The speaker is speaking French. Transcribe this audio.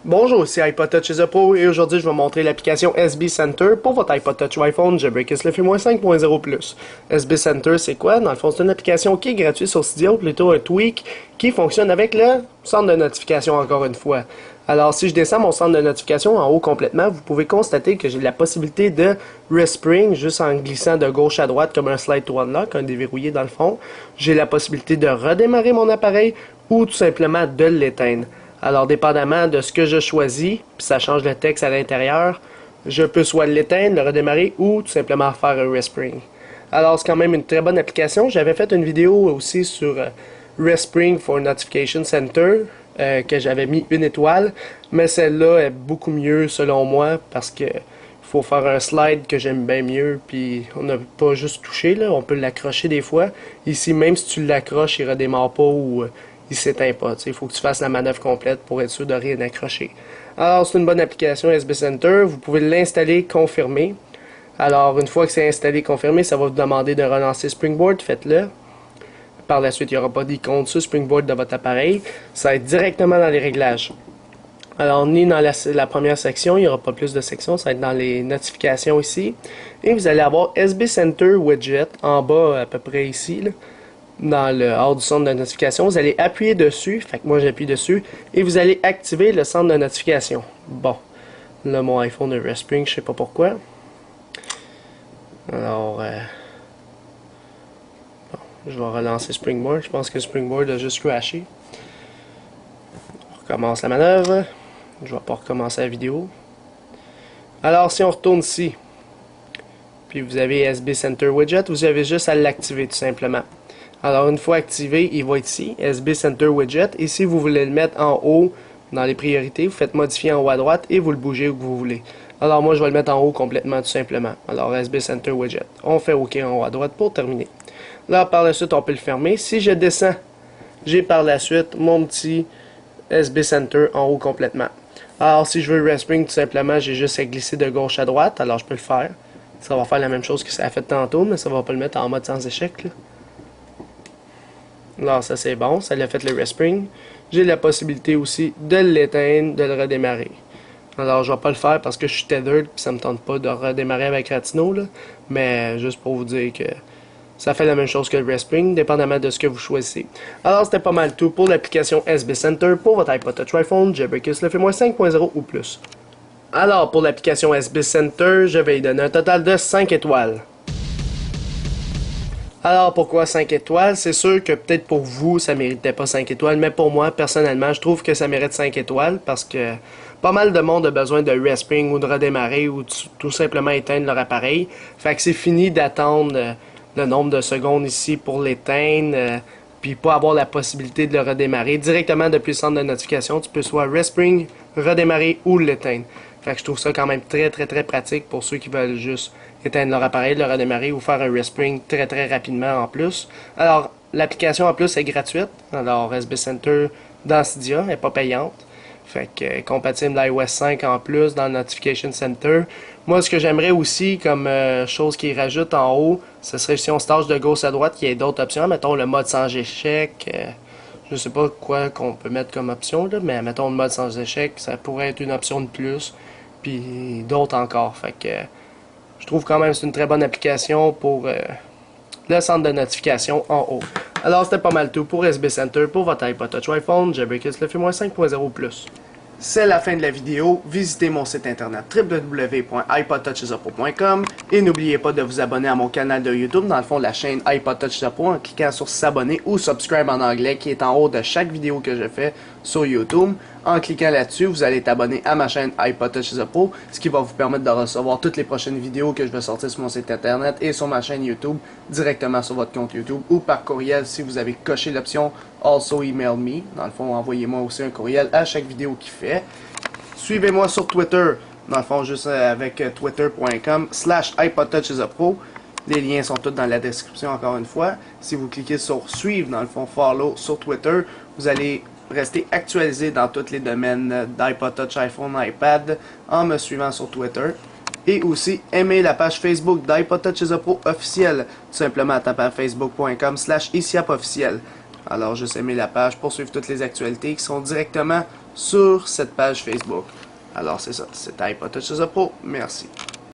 Bonjour, c'est iPod Touch is a Pro et aujourd'hui je vais vous montrer l'application SB Center pour votre iPod Touch ou iPhone Jailbreak SLFI 5.0+. SB Center c'est quoi? Dans le fond c'est une application qui est gratuite sur Cydia, plutôt un tweak qui fonctionne avec le centre de notification encore une fois. Alors si je descends mon centre de notification en haut complètement, vous pouvez constater que j'ai la possibilité de respring juste en glissant de gauche à droite comme un slide to unlock, un déverrouillé dans le fond. J'ai la possibilité de redémarrer mon appareil ou tout simplement de l'éteindre. Alors, dépendamment de ce que je choisis, puis ça change le texte à l'intérieur, je peux soit l'éteindre, le redémarrer ou tout simplement faire un respring. Alors, c'est quand même une très bonne application. J'avais fait une vidéo aussi sur Respring for Notification Center, que j'avais mis 1 étoile, mais celle-là est beaucoup mieux selon moi parce que faut faire un slide que j'aime bien mieux, puis on n'a pas juste touché, là, on peut l'accrocher des fois. Ici, même si tu l'accroches, il redémarre pas ou il s'éteint pas. Il faut que tu fasses la manœuvre complète pour être sûr de rien accrocher. Alors, c'est une bonne application SB Center. Vous pouvez l'installer, confirmer. Alors, une fois que c'est installé, confirmé, ça va vous demander de relancer Springboard. Faites-le. Par la suite, il n'y aura pas d'icône sur Springboard de votre appareil. Ça va être directement dans les réglages. Alors, ni dans la première section, il n'y aura pas plus de sections. Ça va être dans les notifications ici. Et vous allez avoir SB Center Widget en bas, à peu près ici, là. Dans le hors du centre de notification, vous allez appuyer dessus, fait que moi j'appuie dessus, et vous allez activer le centre de notification. Bon, là mon iPhone est respring, je sais pas pourquoi. Alors, bon, je vais relancer Springboard, je pense que Springboard a juste crashé. On recommence la manœuvre, je vais pas recommencer la vidéo. Alors si on retourne ici, puis vous avez SB Center Widget, vous avez juste à l'activer tout simplement. Alors, une fois activé, il va être ici, SB Center Widget. Et si vous voulez le mettre en haut, dans les priorités, vous faites modifier en haut à droite et vous le bougez où vous voulez. Alors, moi, je vais le mettre en haut complètement, tout simplement. Alors, SB Center Widget. On fait OK en haut à droite pour terminer. Là, par la suite, on peut le fermer. Si je descends, j'ai par la suite mon petit SB Center en haut complètement. Alors, si je veux le respring, tout simplement, j'ai juste à glisser de gauche à droite. Alors, je peux le faire. Ça va faire la même chose que ça a fait tantôt, mais ça va pas le mettre en mode sans échec, là. Là, ça c'est bon, ça l'a fait le respring. J'ai la possibilité aussi de l'éteindre, de le redémarrer. Alors, je vais pas le faire parce que je suis tethered, puis ça me tente pas de redémarrer avec Ratino, là. Mais juste pour vous dire que ça fait la même chose que le respring, dépendamment de ce que vous choisissez. Alors, c'était pas mal tout pour l'application SB Center pour votre iPod Touch iPhone Jailbreak SLFI 5.0 ou plus. Alors, pour l'application SB Center, je vais y donner un total de 5 étoiles. Alors, pourquoi 5 étoiles? C'est sûr que peut-être pour vous, ça méritait pas 5 étoiles, mais pour moi, personnellement, je trouve que ça mérite 5 étoiles parce que pas mal de monde a besoin de respring ou de redémarrer ou tout simplement éteindre leur appareil. Fait que c'est fini d'attendre le nombre de secondes ici pour l'éteindre, puis pas avoir la possibilité de le redémarrer. Directement depuis le centre de notification, tu peux soit respring, redémarrer ou l'éteindre. Fait que je trouve ça quand même très pratique pour ceux qui veulent juste éteindre leur appareil, le redémarrer ou faire un respring très rapidement en plus. Alors, l'application en plus est gratuite. Alors, SB Center dans Cydia n'est pas payante. Fait que compatible iOS 5 en plus dans le Notification Center. Moi, ce que j'aimerais aussi comme chose qu'ils rajoutent en haut, ce serait si on se tâche de gauche à droite, qu'il y ait d'autres options. Mettons le mode sans échec. Je sais pas quoi qu'on peut mettre comme option, là, mais mettons le mode sans échec, ça pourrait être une option de plus. Puis d'autres encore. Fait que je trouve quand même que c'est une très bonne application pour le centre de notification en haut. Alors, c'était pas mal tout pour SB Center pour votre iPod Touch iPhone Jailbreak SLFI 5.0+. C'est la fin de la vidéo. Visitez mon site internet www.ipodtouchisapo.com et n'oubliez pas de vous abonner à mon canal de YouTube, dans le fond de la chaîne iPod Touch Isapo, en cliquant sur s'abonner ou subscribe en anglais qui est en haut de chaque vidéo que je fais sur YouTube. En cliquant là-dessus, vous allez être abonné à ma chaîne iPod Touch Isapo, ce qui va vous permettre de recevoir toutes les prochaines vidéos que je vais sortir sur mon site internet et sur ma chaîne YouTube directement sur votre compte YouTube ou par courriel si vous avez coché l'option Also Email Me. Dans le fond, envoyez-moi aussi un courriel à chaque vidéo qu'il fait. Suivez-moi sur Twitter, dans le fond juste avec twitter.com/iPodTouchIsaPro. Les liens sont tous dans la description encore une fois. Si vous cliquez sur suivre, dans le fond follow sur Twitter, vous allez rester actualisé dans tous les domaines d'iPod Touch, iPhone, iPad en me suivant sur Twitter. Et aussi, aimez la page Facebook d'iPod Touch Isapo officielle, tout simplement à taper à facebook.com/isiapofficiel. Alors, juste aimer la page pour suivre toutes les actualités qui sont directement sur cette page Facebook. Alors, c'est ça. C'était iPod Touch Pro. Merci.